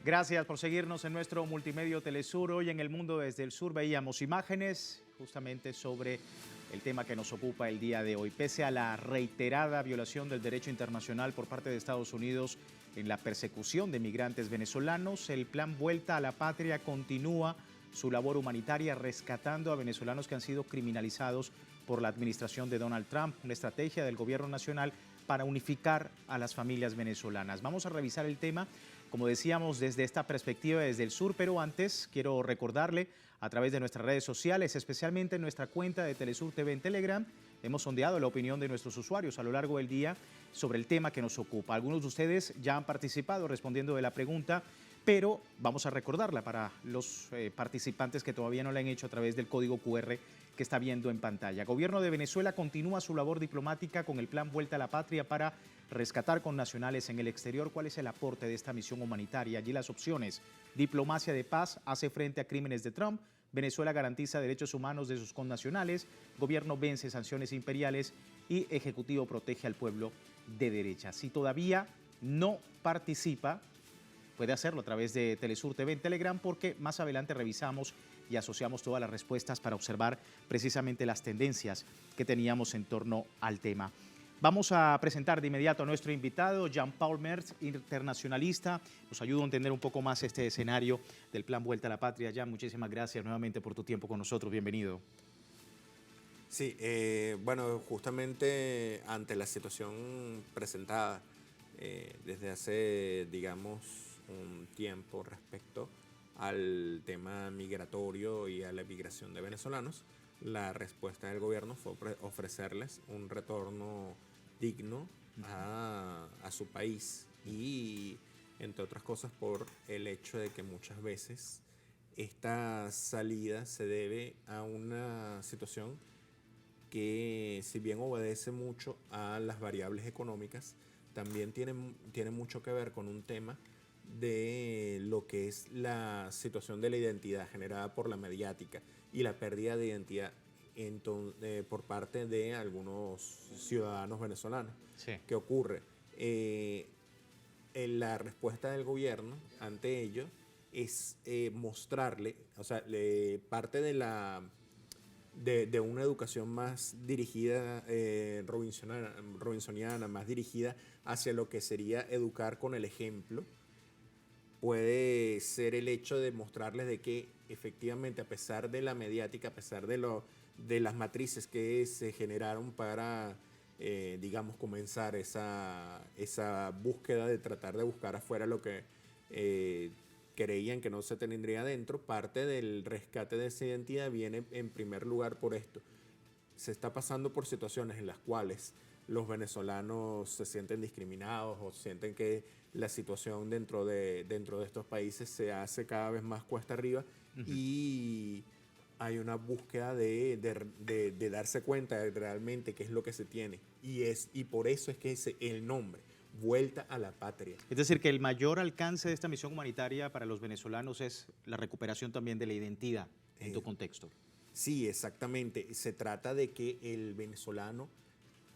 Gracias por seguirnos en nuestro multimedio Telesur. Hoy en El Mundo desde el Sur veíamos imágenes justamente sobre el tema que nos ocupa el día de hoy. Pese a la reiterada violación del derecho internacional por parte de Estados Unidos en la persecución de migrantes venezolanos, el plan Vuelta a la Patria continúa su labor humanitaria rescatando a venezolanos que han sido criminalizados por la administración de Donald Trump, una estrategia del gobierno nacional para unificar a las familias venezolanas. Vamos a revisar el tema, como decíamos, desde esta perspectiva, desde el sur, pero antes quiero recordarle a través de nuestras redes sociales, especialmente en nuestra cuenta de Telesur TV en Telegram, hemos sondeado la opinión de nuestros usuarios a lo largo del día sobre el tema que nos ocupa. Algunos de ustedes ya han participado respondiendo de la pregunta, pero vamos a recordarla para los participantes que todavía no la han hecho a través del código QR que está viendo en pantalla. Gobierno de Venezuela continúa su labor diplomática con el plan Vuelta a la Patria para rescatar connacionales en el exterior. ¿Cuál es el aporte de esta misión humanitaria? Allí las opciones: diplomacia de paz, hace frente a crímenes de Trump; Venezuela garantiza derechos humanos de sus connacionales; gobierno vence sanciones imperiales; y ejecutivo protege al pueblo de derecha. Si todavía no participa, puede hacerlo a través de Telesur TV en Telegram, porque más adelante revisamos y asociamos todas las respuestas para observar precisamente las tendencias que teníamos en torno al tema. Vamos a presentar de inmediato a nuestro invitado, Jean-Paul Merz, internacionalista. Nos ayuda a entender un poco más este escenario del plan Vuelta a la Patria. Jean, muchísimas gracias nuevamente por tu tiempo con nosotros. Bienvenido. Sí, bueno, justamente ante la situación presentada desde hace, digamos, un tiempo respecto al tema migratorio y a la migración de venezolanos, la respuesta del gobierno fue ofrecerles un retorno digno a su país, y entre otras cosas por el hecho de que muchas veces esta salida se debe a una situación que, si bien obedece mucho a las variables económicas, también tiene mucho que ver con un tema de lo que es la situación de la identidad generada por la mediática y la pérdida de identidad por parte de algunos ciudadanos venezolanos. Sí. ¿Qué ocurre? La respuesta del gobierno ante ello es mostrarle, o sea, parte de una educación más dirigida, robinsoniana, más dirigida hacia lo que sería educar con el ejemplo, puede ser el hecho de mostrarles de que efectivamente, a pesar de la mediática, a pesar de las matrices que se generaron para, digamos, comenzar esa búsqueda de tratar de buscar afuera lo que creían que no se tendría adentro, parte del rescate de esa identidad viene en primer lugar por esto. Se está pasando por situaciones en las cuales los venezolanos se sienten discriminados o sienten que la situación dentro de estos países se hace cada vez más cuesta arriba, y hay una búsqueda de darse cuenta de realmente qué es lo que se tiene, y por eso es que es el nombre, Vuelta a la Patria. Es decir, que el mayor alcance de esta misión humanitaria para los venezolanos es la recuperación también de la identidad en tu contexto. Sí, exactamente. Se trata de que el venezolano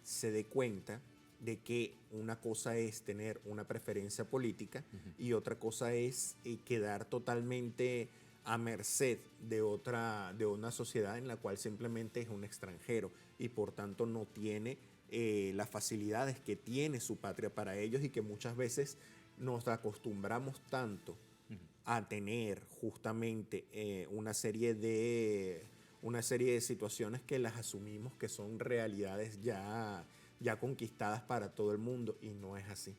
se dé cuenta de que una cosa es tener una preferencia política y otra cosa es quedar totalmente a merced de una sociedad en la cual simplemente es un extranjero y por tanto no tiene las facilidades que tiene su patria para ellos, y que muchas veces nos acostumbramos tanto a tener justamente una serie de situaciones que las asumimos que son realidades ya conquistadas para todo el mundo, y no es así.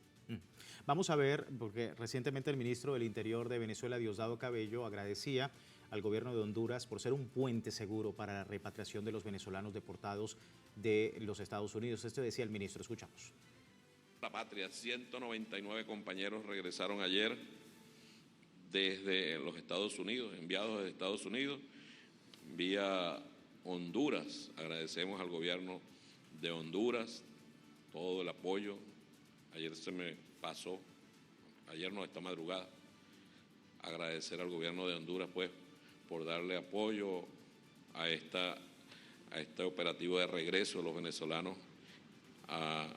Vamos a ver, porque recientemente el ministro del Interior de Venezuela, Diosdado Cabello, agradecía al gobierno de Honduras por ser un puente seguro para la repatriación de los venezolanos deportados de los Estados Unidos. Esto decía el ministro, escuchamos. La patria, 199 compañeros regresaron ayer desde los Estados Unidos, enviados desde Estados Unidos, vía Honduras. Agradecemos al gobierno de Honduras todo el apoyo. Ayer se me pasó, ayer no, esta madrugada, agradecer al gobierno de Honduras pues por darle apoyo a este operativo de regreso de los venezolanos a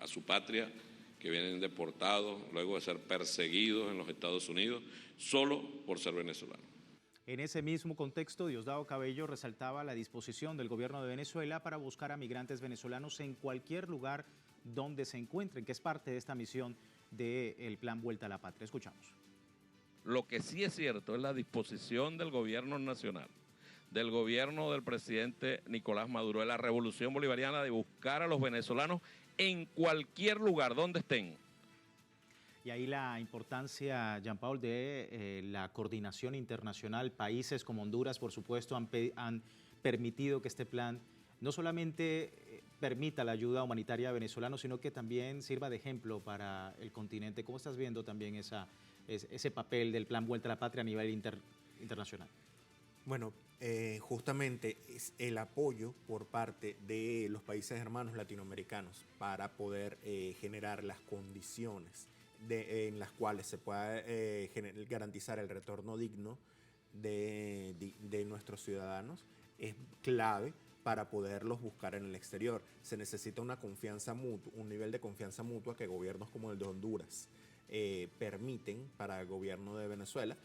su patria, que que vienen deportados luego de ser perseguidos en los Estados Unidos solo por ser venezolanos. En ese mismo contexto, Diosdado Cabello resaltaba la disposición del gobierno de Venezuela para buscar a migrantes venezolanos en cualquier lugar donde se encuentren, que es parte de esta misión del Plan Vuelta a la Patria. Escuchamos. Lo que sí es cierto es la disposición del gobierno nacional, del gobierno del presidente Nicolás Maduro, de la Revolución Bolivariana, de buscar a los venezolanos en cualquier lugar donde estén. Y ahí la importancia, Jean-Paul, de la coordinación internacional. Países como Honduras, por supuesto, han permitido que este plan no solamente permita la ayuda humanitaria a venezolanos, sino que también sirva de ejemplo para el continente. ¿Cómo estás viendo también ese papel del Plan Vuelta a la Patria a nivel internacional? Bueno, justamente es el apoyo por parte de los países hermanos latinoamericanos para poder generar las condiciones en las cuales se pueda garantizar el retorno digno de nuestros ciudadanos es clave para poderlos buscar en el exterior. Se necesita una confianza mutua, un nivel de confianza mutua que gobiernos como el de Honduras permiten para el gobierno de Venezuela,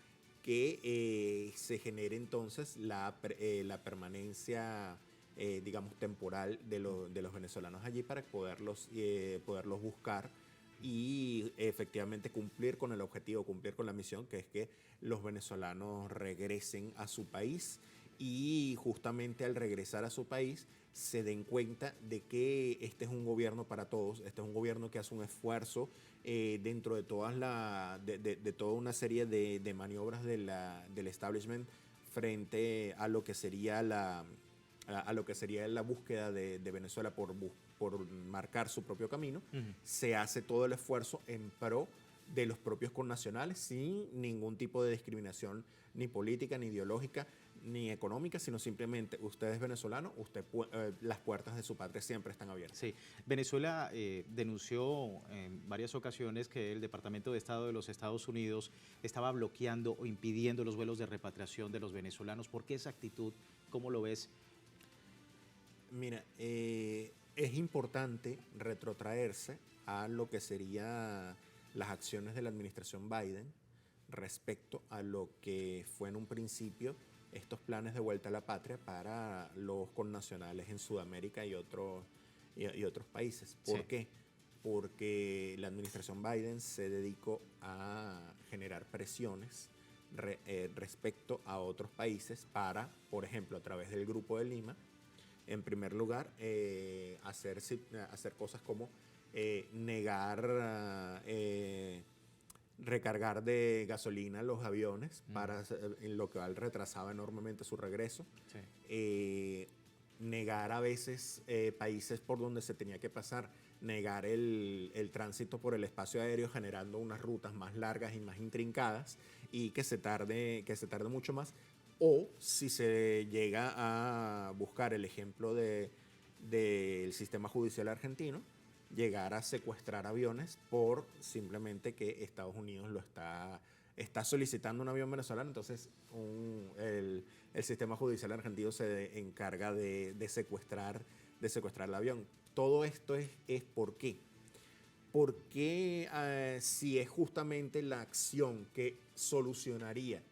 que se genere entonces la permanencia, digamos, temporal de los venezolanos allí para poderlos buscar y efectivamente cumplir con el objetivo, cumplir con la misión, que es que los venezolanos regresen a su país y justamente al regresar a su país se den cuenta de que este es un gobierno para todos, este es un gobierno que hace un esfuerzo dentro de toda una serie de maniobras del establishment frente a lo que sería la búsqueda de Venezuela por marcar su propio camino. Se hace todo el esfuerzo en pro de los propios connacionales sin ningún tipo de discriminación ni política, ni ideológica, ni económica, sino simplemente usted es venezolano, las puertas de su patria siempre están abiertas. Sí, Venezuela denunció en varias ocasiones que el Departamento de Estado de los Estados Unidos estaba bloqueando o impidiendo los vuelos de repatriación de los venezolanos. ¿Por qué esa actitud? ¿Cómo lo ves? Mira, es importante retrotraerse a lo que serían las acciones de la administración Biden respecto a lo que fue en un principio estos planes de vuelta a la patria para los connacionales en Sudamérica y otros países. ¿Por qué? Porque la administración Biden se dedicó a generar presiones respecto a otros países para, por ejemplo, a través del Grupo de Lima, en primer lugar, hacer cosas como negar recargar de gasolina los aviones, en lo que retrasaba enormemente su regreso. Sí. Negar a veces países por donde se tenía que pasar, negar el tránsito por el espacio aéreo, generando unas rutas más largas y más intrincadas y que se tarde mucho más. O si se llega a buscar el ejemplo del sistema judicial argentino, llegar a secuestrar aviones por simplemente que Estados Unidos está solicitando un avión venezolano, entonces el sistema judicial argentino se encarga de secuestrar el avión. Todo esto es ¿por qué? Porque si es justamente la acción que solucionaría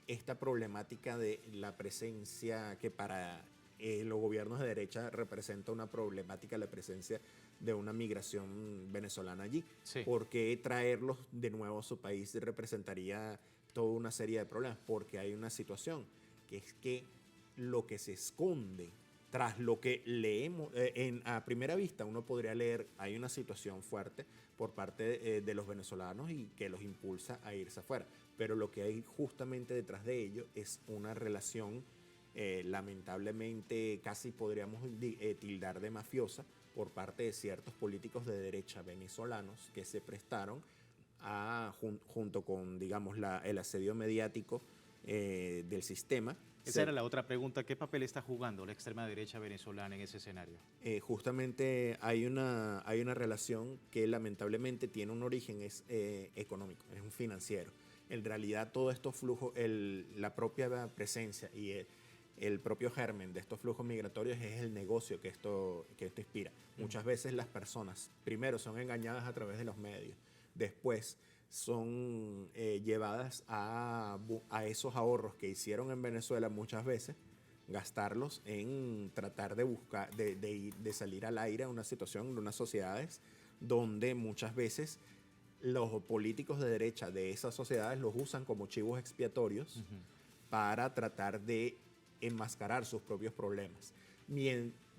esta problemática de la presencia que para los gobiernos de derecha representa una problemática la presencia de una migración venezolana allí. Sí. Porque traerlos de nuevo a su país representaría toda una serie de problemas, porque hay una situación que es que lo que se esconde tras lo que leemos, a primera vista uno podría leer, hay una situación fuerte por parte de los venezolanos y que los impulsa a irse afuera, pero lo que hay justamente detrás de ello es una relación lamentablemente casi podríamos tildar de mafiosa por parte de ciertos políticos de derecha venezolanos que se prestaron junto con, digamos, el asedio mediático del sistema. Esa era la otra pregunta. ¿Qué papel está jugando la extrema derecha venezolana en ese escenario? Justamente hay una relación que lamentablemente tiene un origen económico, es un financiero. En realidad, todos estos flujos, la propia presencia el propio germen de estos flujos migratorios es el negocio que esto inspira. Muchas veces las personas, primero, son engañadas a través de los medios, después son llevadas a esos ahorros que hicieron en Venezuela muchas veces, gastarlos en tratar de buscar, de salir al aire a una situación, de unas sociedades donde muchas veces los políticos de derecha de esas sociedades los usan como chivos expiatorios para tratar de enmascarar sus propios problemas.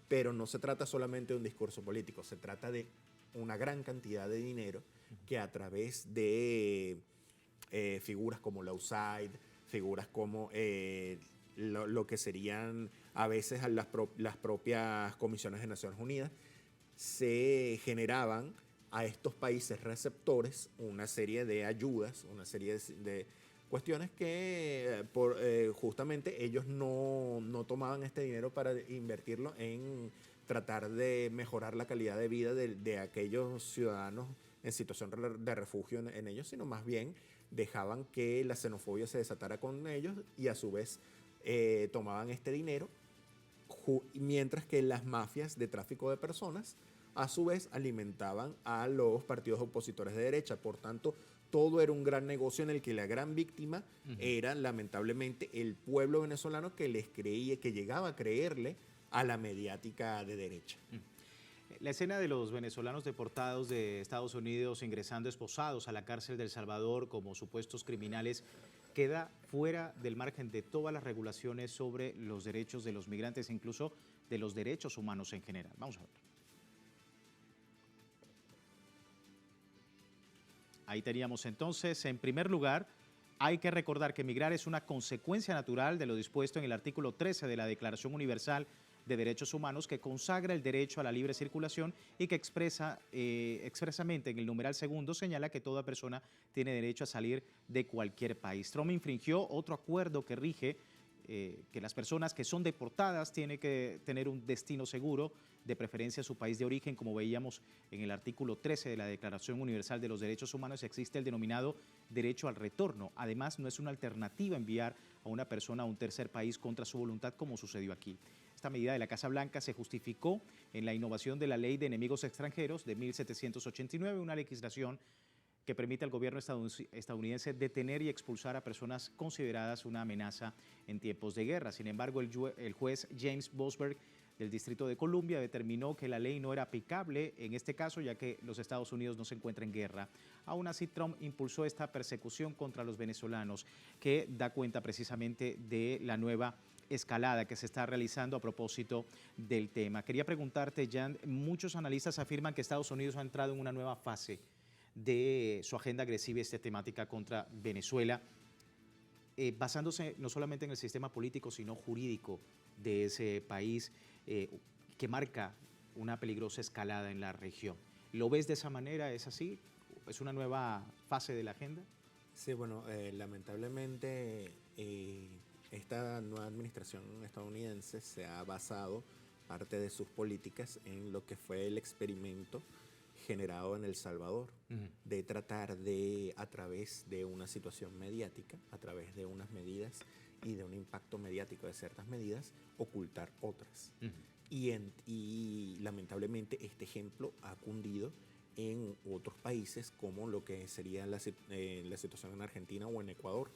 Pero no se trata solamente de un discurso político, se trata de una gran cantidad de dinero que a través de figuras como la USAID, figuras como lo que serían a veces las propias comisiones de Naciones Unidas, se generaban a estos países receptores una serie de ayudas, una serie de cuestiones que justamente ellos no tomaban este dinero para invertirlo en tratar de mejorar la calidad de vida de aquellos ciudadanos en situación de refugio en ellos, sino más bien dejaban que la xenofobia se desatara con ellos y a su vez tomaban este dinero, mientras que las mafias de tráfico de personas a su vez alimentaban a los partidos opositores de derecha. Por tanto, todo era un gran negocio en el que la gran víctima era lamentablemente el pueblo venezolano que les creía, que llegaba a creerle a la mediática de derecha. La escena de los venezolanos deportados de Estados Unidos ingresando esposados a la cárcel de El Salvador como supuestos criminales queda fuera del margen de todas las regulaciones sobre los derechos de los migrantes, incluso de los derechos humanos en general. Vamos a ver. Ahí teníamos entonces, en primer lugar, hay que recordar que migrar es una consecuencia natural de lo dispuesto en el artículo 13 de la Declaración Universal de Derechos Humanos, que consagra el derecho a la libre circulación y que expresamente en el numeral segundo señala que toda persona tiene derecho a salir de cualquier país. Trump infringió otro acuerdo que rige que las personas que son deportadas tienen que tener un destino seguro, de preferencia a su país de origen. Como veíamos en el artículo 13 de la Declaración Universal de los Derechos Humanos, existe el denominado derecho al retorno. Además, no es una alternativa enviar a una persona a un tercer país contra su voluntad, como sucedió aquí. Esta medida de la Casa Blanca se justificó en la innovación de la Ley de Enemigos Extranjeros de 1789, una legislación que permite al gobierno estadounidense detener y expulsar a personas consideradas una amenaza en tiempos de guerra. Sin embargo, el juez James Boasberg del Distrito de Columbia determinó que la ley no era aplicable en este caso, ya que los Estados Unidos no se encuentran en guerra. Aún así, Trump impulsó esta persecución contra los venezolanos, que da cuenta precisamente de la nueva escalada que se está realizando a propósito del tema. Quería preguntarte, Jan, muchos analistas afirman que Estados Unidos ha entrado en una nueva fase de su agenda agresiva y sistemática contra Venezuela, basándose no solamente en el sistema político, sino jurídico de ese país, que marca una peligrosa escalada en la región. ¿Lo ves de esa manera? ¿Es así? ¿Es una nueva fase de la agenda? Sí, bueno, lamentablemente esta nueva administración estadounidense se ha basado parte de sus políticas en lo que fue el experimento generado en El Salvador, de tratar de, a través de una situación mediática, a través de unas medidas y de un impacto mediático de ciertas medidas, ocultar otras. Y lamentablemente este ejemplo ha cundido en otros países, como lo que sería la situación en Argentina o en Ecuador,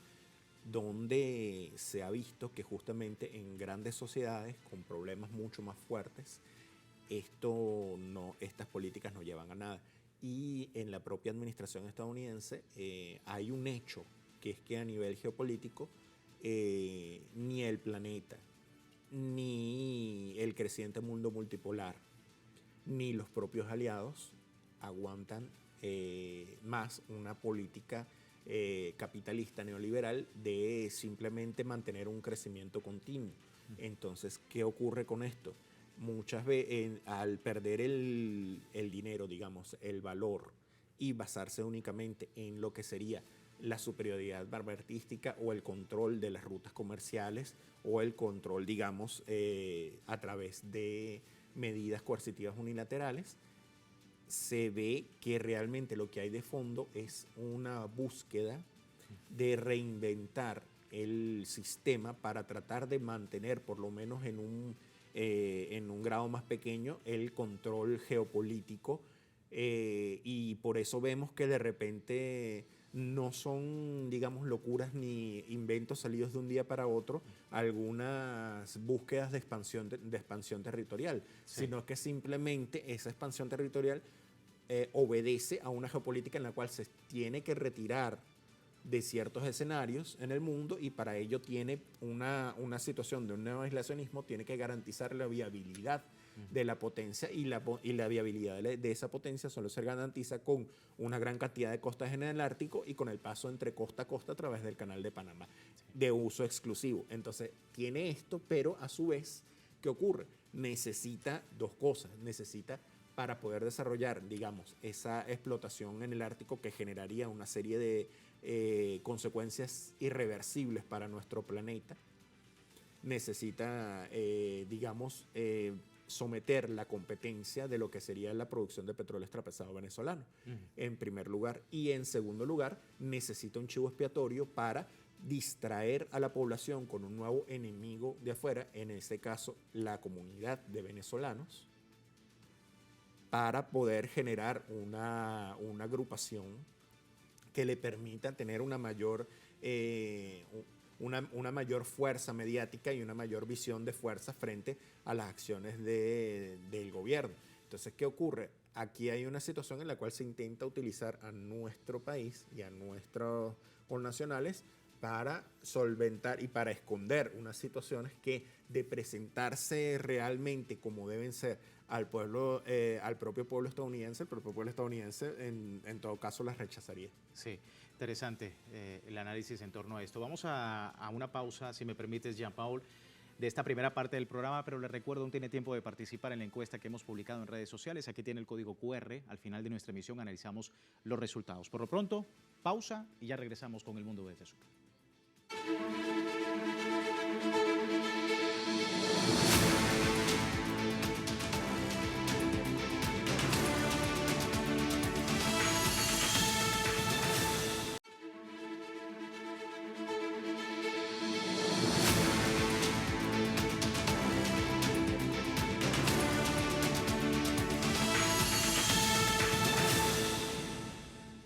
donde se ha visto que justamente en grandes sociedades con problemas mucho más fuertes, estas políticas no llevan a nada. Y en la propia administración estadounidense hay un hecho, que es que a nivel geopolítico ni el planeta, ni el creciente mundo multipolar, ni los propios aliados aguantan más una política capitalista neoliberal de simplemente mantener un crecimiento continuo. Entonces, ¿qué ocurre con esto? Muchas veces, al perder el dinero, digamos, el valor, y basarse únicamente en lo que sería la superioridad barbarística o el control de las rutas comerciales o el control, digamos, a través de medidas coercitivas unilaterales, se ve que realmente lo que hay de fondo es una búsqueda de reinventar el sistema para tratar de mantener, por lo menos en un grado más pequeño, el control geopolítico. Y por eso vemos que de repente no son, digamos, locuras ni inventos salidos de un día para otro, algunas búsquedas de expansión territorial, Sí. sino que simplemente esa expansión territorial obedece a una geopolítica en la cual se tiene que retirar de ciertos escenarios en el mundo, y para ello tiene una situación de un neoaislacionismo, tiene que garantizar la viabilidad de la potencia, y la viabilidad de esa potencia solo se garantiza con una gran cantidad de costas en el Ártico y con el paso entre costa a costa a través del Canal de Panamá, de uso exclusivo. Entonces tiene esto, pero a su vez, ¿qué ocurre? Necesita dos cosas. Necesita, para poder desarrollar, digamos, esa explotación en el Ártico que generaría una serie de consecuencias irreversibles para nuestro planeta, necesita, digamos, someter la competencia de lo que sería la producción de petróleo extrapesado venezolano, en primer lugar. Y en segundo lugar, necesita un chivo expiatorio para distraer a la población con un nuevo enemigo de afuera, en este caso la comunidad de venezolanos, para poder generar una agrupación que le permita tener una mayor fuerza mediática y una mayor visión de fuerza frente a las acciones del gobierno. Entonces, ¿qué ocurre? Aquí hay una situación en la cual se intenta utilizar a nuestro país y a nuestros connacionales para solventar y para esconder unas situaciones que, de presentarse realmente como deben ser al pueblo, al propio pueblo estadounidense, el propio pueblo estadounidense en todo caso las rechazaría. Sí, interesante el análisis en torno a esto. Vamos a una pausa, si me permites, Jean-Paul, de esta primera parte del programa, pero les recuerdo, aún tiene tiempo de participar en la encuesta que hemos publicado en redes sociales. Aquí tiene el código QR. Al final de nuestra emisión analizamos los resultados. Por lo pronto, pausa y ya regresamos con El Mundo desde el Sur.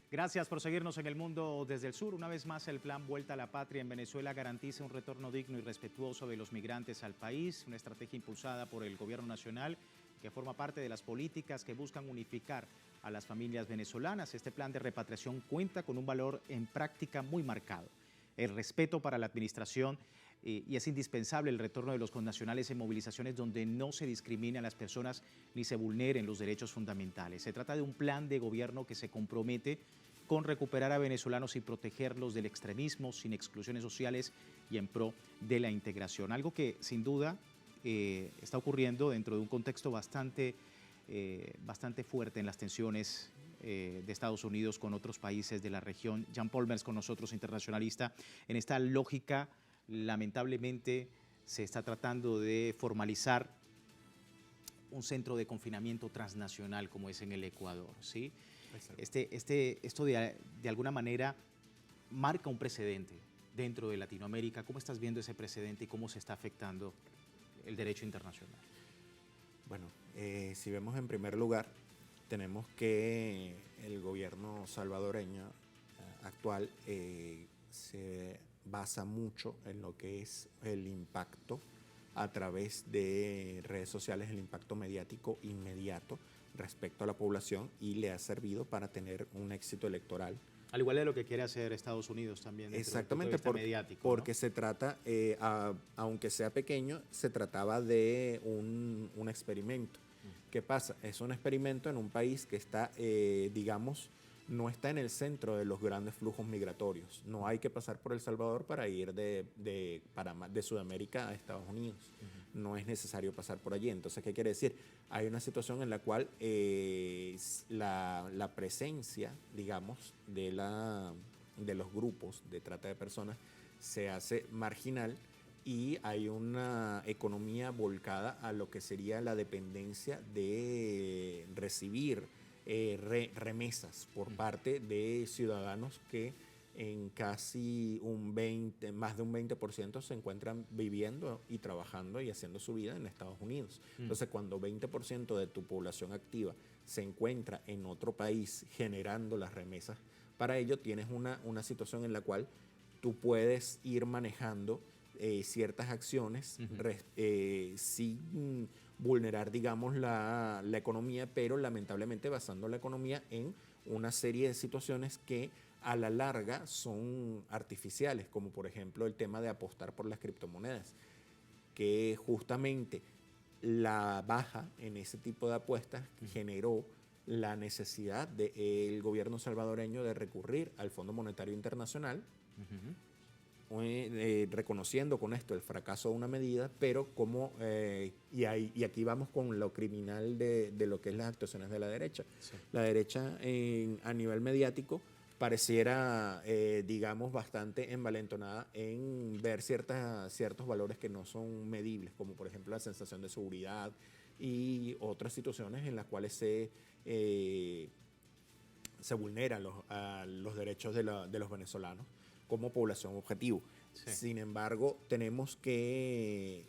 Gracias por seguirnos en El Mundo desde el Sur. Una vez más, el plan Vuelta a la Patria en Venezuela garantiza un retorno digno y respetuoso de los migrantes al país, una estrategia impulsada por el gobierno nacional que forma parte de las políticas que buscan unificar a las familias venezolanas. Este plan de repatriación cuenta con un valor en práctica muy marcado: el respeto para la administración, y es indispensable el retorno de los connacionales en movilizaciones donde no se discrimine a las personas ni se vulneren los derechos fundamentales. Se trata de un plan de gobierno que se compromete con recuperar a venezolanos y protegerlos del extremismo, sin exclusiones sociales y en pro de la integración. Algo que sin duda está ocurriendo dentro de un contexto bastante fuerte en las tensiones de Estados Unidos con otros países de la región. Jean-Paul Mears con nosotros, internacionalista. En esta lógica, lamentablemente, se está tratando de formalizar un centro de confinamiento transnacional como es en el Ecuador, ¿sí? Esto de alguna manera marca un precedente dentro de Latinoamérica. ¿Cómo estás viendo ese precedente y cómo se está afectando el derecho internacional? Bueno, si vemos en primer lugar, tenemos que el gobierno salvadoreño actual se basa mucho en lo que es el impacto a través de redes sociales, el impacto mediático inmediato respecto a la población, y le ha servido para tener un éxito electoral. Al igual de lo que quiere hacer Estados Unidos también. Exactamente, mediático, porque ¿no? se trata, aunque sea pequeño, se trataba de un experimento. ¿Qué pasa? Es un experimento en un país que está, digamos, no está en el centro de los grandes flujos migratorios. No hay que pasar por El Salvador para ir de Sudamérica a Estados Unidos. No es necesario pasar por allí. Entonces, ¿qué quiere decir? Hay una situación en la cual la presencia, digamos, de los grupos de trata de personas se hace marginal, y hay una economía volcada a lo que sería la dependencia de recibir remesas por parte de ciudadanos que en casi más de un 20% se encuentran viviendo y trabajando y haciendo su vida en Estados Unidos. Entonces, cuando 20% de tu población activa se encuentra en otro país generando las remesas, para ello tienes una situación en la cual tú puedes ir manejando ciertas acciones sin vulnerar, digamos, la economía, pero lamentablemente basando la economía en una serie de situaciones que a la larga son artificiales, como por ejemplo el tema de apostar por las criptomonedas, que justamente la baja en ese tipo de apuestas generó la necesidad del gobierno salvadoreño de recurrir al Fondo Monetario Internacional, reconociendo con esto el fracaso de una medida, pero y aquí vamos con lo criminal de lo que es las actuaciones de la derecha. Sí. La derecha a nivel mediático pareciera, digamos, bastante envalentonada en ver ciertos valores que no son medibles, como por ejemplo la sensación de seguridad y otras situaciones en las cuales se vulneran los derechos de los venezolanos como población objetivo. Sí. Sin embargo, tenemos que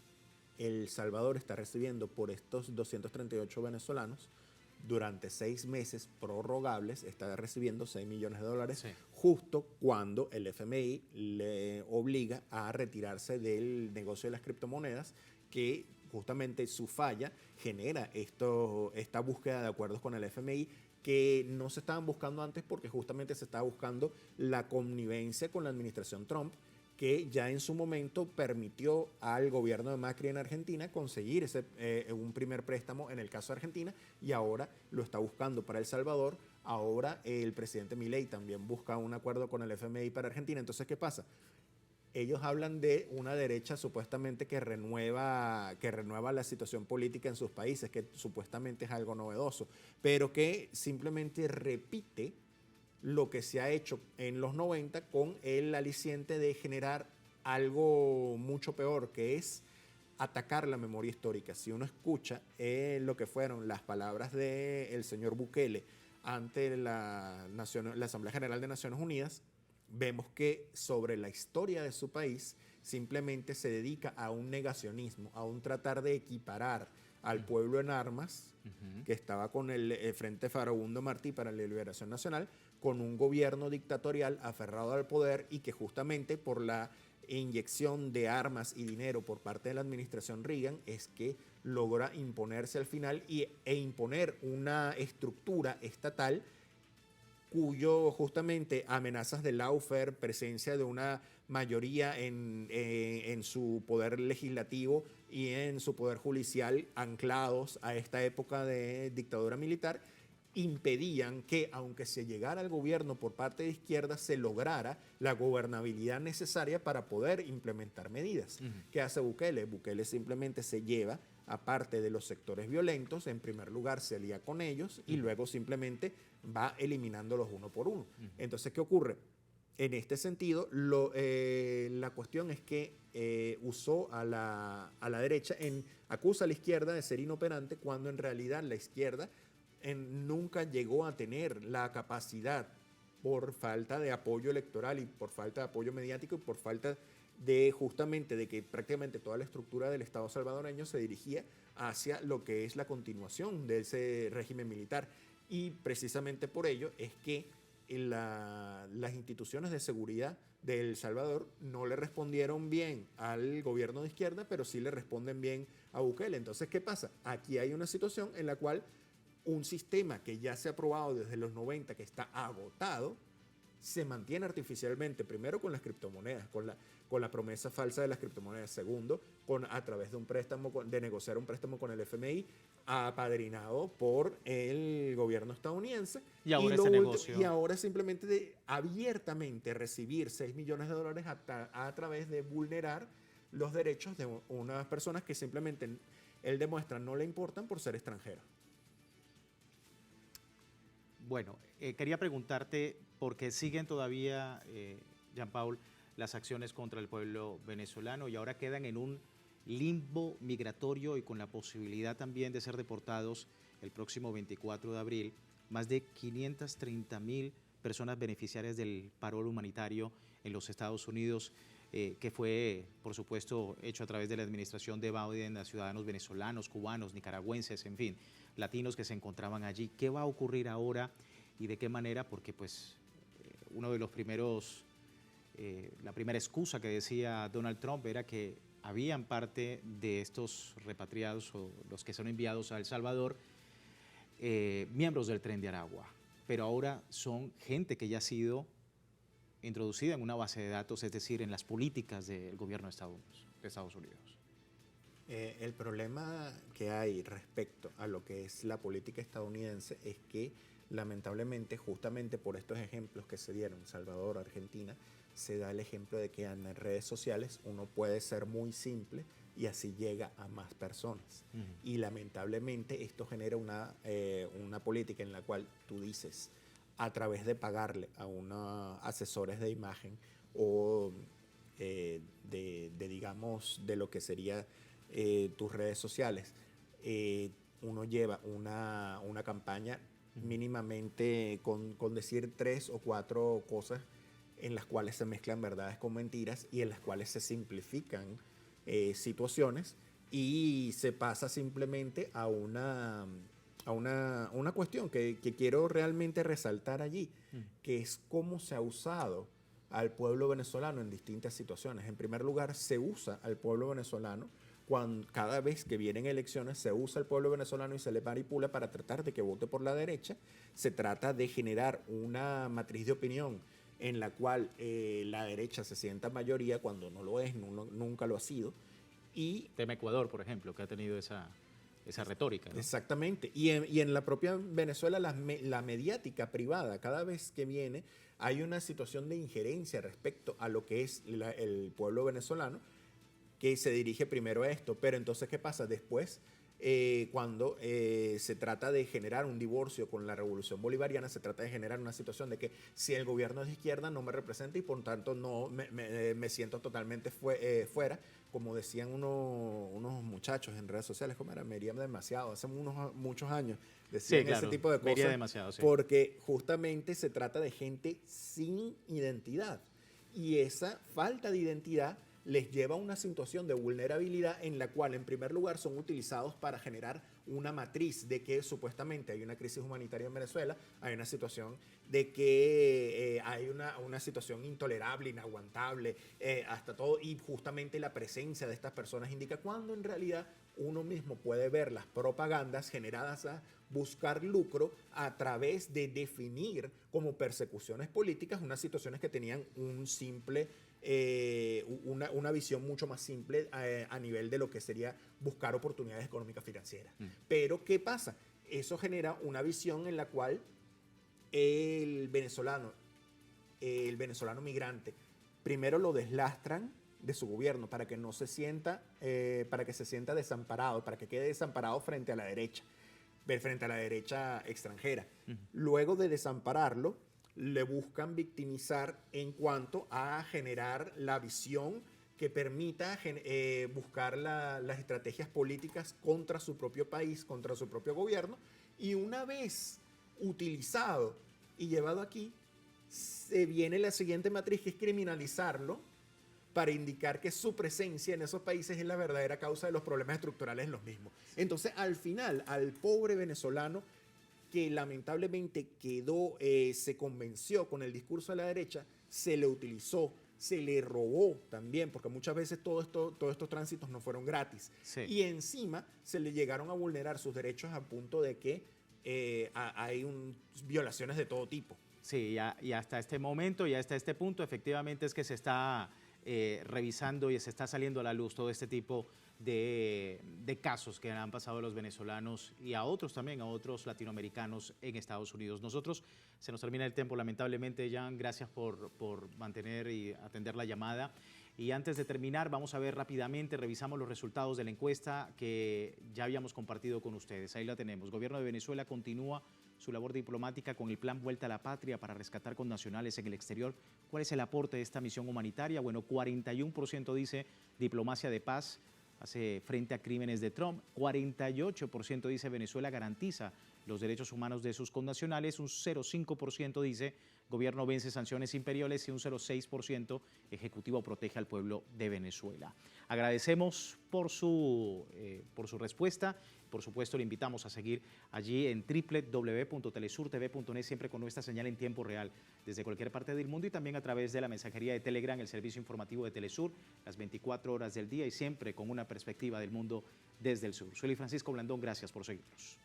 El Salvador está recibiendo por estos 238 venezolanos durante 6 meses prorrogables, está recibiendo $6 millones, sí, justo cuando el FMI le obliga a retirarse del negocio de las criptomonedas, que justamente su falla genera esta búsqueda de acuerdos con el FMI que no se estaban buscando antes porque justamente se estaba buscando la connivencia con la administración Trump, que ya en su momento permitió al gobierno de Macri en Argentina conseguir un primer préstamo en el caso de Argentina, y ahora lo está buscando para El Salvador. Ahora el presidente Milei también busca un acuerdo con el FMI para Argentina. Entonces, ¿qué pasa? Ellos hablan de una derecha supuestamente que renueva la situación política en sus países, que supuestamente es algo novedoso, pero que simplemente repite lo que se ha hecho en los 90 con el aliciente de generar algo mucho peor, que es atacar la memoria histórica. Si uno escucha lo que fueron las palabras del señor Bukele ante la Asamblea General de Naciones Unidas, vemos que sobre la historia de su país simplemente se dedica a un negacionismo, a un tratar de equiparar al pueblo en armas, que estaba con el Frente Farabundo Martí para la Liberación Nacional, con un gobierno dictatorial aferrado al poder, y que justamente por la inyección de armas y dinero por parte de la administración Reagan es que logra imponerse al final e imponer una estructura estatal cuyo justamente amenazas de lawfare, presencia de una mayoría en su poder legislativo y en su poder judicial anclados a esta época de dictadura militar, impedían que, aunque se llegara al gobierno por parte de izquierda, se lograra la gobernabilidad necesaria para poder implementar medidas. ¿Qué hace Bukele? Bukele simplemente se lleva a parte de los sectores violentos, en primer lugar se alía con ellos y luego simplemente va eliminándolos uno por uno. Entonces, ¿qué ocurre? En este sentido, la cuestión es que usó a la derecha, acusa a la izquierda de ser inoperante, cuando en realidad la izquierda nunca llegó a tener la capacidad, por falta de apoyo electoral y por falta de apoyo mediático y por falta de justamente de que prácticamente toda la estructura del Estado salvadoreño se dirigía hacia lo que es la continuación de ese régimen militar. Y precisamente por ello es que las instituciones de seguridad de El Salvador no le respondieron bien al gobierno de izquierda, pero sí le responden bien a Bukele. Entonces, ¿qué pasa? Aquí hay una situación en la cual un sistema que ya se ha aprobado desde los 90, que está agotado, se mantiene artificialmente, primero con las criptomonedas, con la promesa falsa de las criptomonedas, segundo, a través de un préstamo, de negociar un préstamo con el FMI, apadrinado por el gobierno estadounidense. Y ahora simplemente abiertamente recibir $6 millones a través de vulnerar los derechos de unas personas que simplemente él demuestra no le importan por ser extranjeros. Bueno, quería preguntarte por qué siguen todavía, Jean-Paul, las acciones contra el pueblo venezolano y ahora quedan en un limbo migratorio y con la posibilidad también de ser deportados el próximo 24 de abril. Más de 530.000 personas beneficiarias del parol humanitario en los Estados Unidos, que fue, por supuesto, hecho a través de la administración de Biden a ciudadanos venezolanos, cubanos, nicaragüenses, en fin, latinos que se encontraban allí. ¿Qué va a ocurrir ahora y de qué manera? Porque pues uno de los primeros, la primera excusa que decía Donald Trump era que habían parte de estos repatriados o los que son enviados a El Salvador, miembros del Tren de Aragua, pero ahora son gente que ya ha sido introducida en una base de datos, es decir, en las políticas del gobierno de Estados Unidos. El problema que hay respecto a lo que es la política estadounidense es que lamentablemente, justamente por estos ejemplos que se dieron, Salvador, Argentina, se da el ejemplo de que en redes sociales uno puede ser muy simple y así llega a más personas. Y lamentablemente esto genera una política en la cual tú dices, a través de pagarle a unos asesores de imagen o digamos, de lo que sería tus redes sociales, uno lleva una campaña mínimamente con decir 3 o 4 cosas en las cuales se mezclan verdades con mentiras y en las cuales se simplifican situaciones y se pasa simplemente a una cuestión que quiero realmente resaltar allí, que es cómo se ha usado al pueblo venezolano en distintas situaciones. En primer lugar, se usa al pueblo venezolano cada vez que vienen elecciones, se usa al pueblo venezolano y se le manipula para tratar de que vote por la derecha. Se trata de generar una matriz de opinión en la cual la derecha se sienta mayoría cuando no lo es, nunca lo ha sido. Y tema Ecuador, por ejemplo, que ha tenido esa retórica, ¿no? Exactamente. Y en la propia Venezuela, la mediática privada, cada vez que viene, hay una situación de injerencia respecto a lo que es el pueblo venezolano, que se dirige primero a esto. Pero entonces, ¿qué pasa? Después, cuando se trata de generar un divorcio con la revolución bolivariana, se trata de generar una situación de que si el gobierno es de izquierda no me representa y por tanto no me siento totalmente fuera, como decían unos muchachos en redes sociales, como era, me iría demasiado, hace muchos años decían, sí, claro, ese tipo de cosas, demasiado, sí. Porque justamente se trata de gente sin identidad y esa falta de identidad les lleva a una situación de vulnerabilidad en la cual, en primer lugar, son utilizados para generar una matriz de que supuestamente hay una crisis humanitaria en Venezuela, hay una situación de que hay una situación intolerable, inaguantable, hasta todo, y justamente la presencia de estas personas indica cuando en realidad uno mismo puede ver las propagandas generadas a buscar lucro a través de definir como persecuciones políticas unas situaciones que tenían una visión mucho más simple a nivel de lo que sería buscar oportunidades económicas financieras. Pero ¿qué pasa? Eso genera una visión en la cual el venezolano migrante primero lo deslastran de su gobierno para que no se sienta, para que se sienta desamparado, para que quede desamparado frente a la derecha extranjera. Luego de desampararlo, le buscan victimizar en cuanto a generar la visión que permita buscar las estrategias políticas contra su propio país, contra su propio gobierno, y una vez utilizado y llevado aquí, se viene la siguiente matriz, que es criminalizarlo para indicar que su presencia en esos países es la verdadera causa de los problemas estructurales en los mismos. Entonces, al final, al pobre venezolano que lamentablemente se convenció con el discurso de la derecha, se le utilizó, se le robó también, porque muchas veces todos estos tránsitos no fueron gratis. Sí. Y encima se le llegaron a vulnerar sus derechos a punto de que hay violaciones de todo tipo. Sí, y hasta este momento y hasta este punto efectivamente es que se está revisando y se está saliendo a la luz todo este tipo de casos que han pasado a los venezolanos y a otros también, a otros latinoamericanos en Estados Unidos. Nosotros, se nos termina el tiempo lamentablemente, Jan, gracias por mantener y atender la llamada. Y antes de terminar, vamos a ver rápidamente, revisamos los resultados de la encuesta que ya habíamos compartido con ustedes. Ahí la tenemos. Gobierno de Venezuela continúa su labor diplomática con el plan Vuelta a la Patria para rescatar connacionales en el exterior. ¿Cuál es el aporte de esta misión humanitaria? Bueno, 41% dice diplomacia de paz hace frente a crímenes de Trump. 48% dice Venezuela garantiza los derechos humanos de sus connacionales, un 0,5% dice gobierno vence sanciones imperiales y un 0,6% ejecutivo protege al pueblo de Venezuela. Agradecemos por su respuesta. Por supuesto, le invitamos a seguir allí en www.telesurtv.net, siempre con nuestra señal en tiempo real desde cualquier parte del mundo y también a través de la mensajería de Telegram, el servicio informativo de Telesur, las 24 horas del día y siempre con una perspectiva del mundo desde el sur. Soy Luis Francisco Blandón, gracias por seguirnos.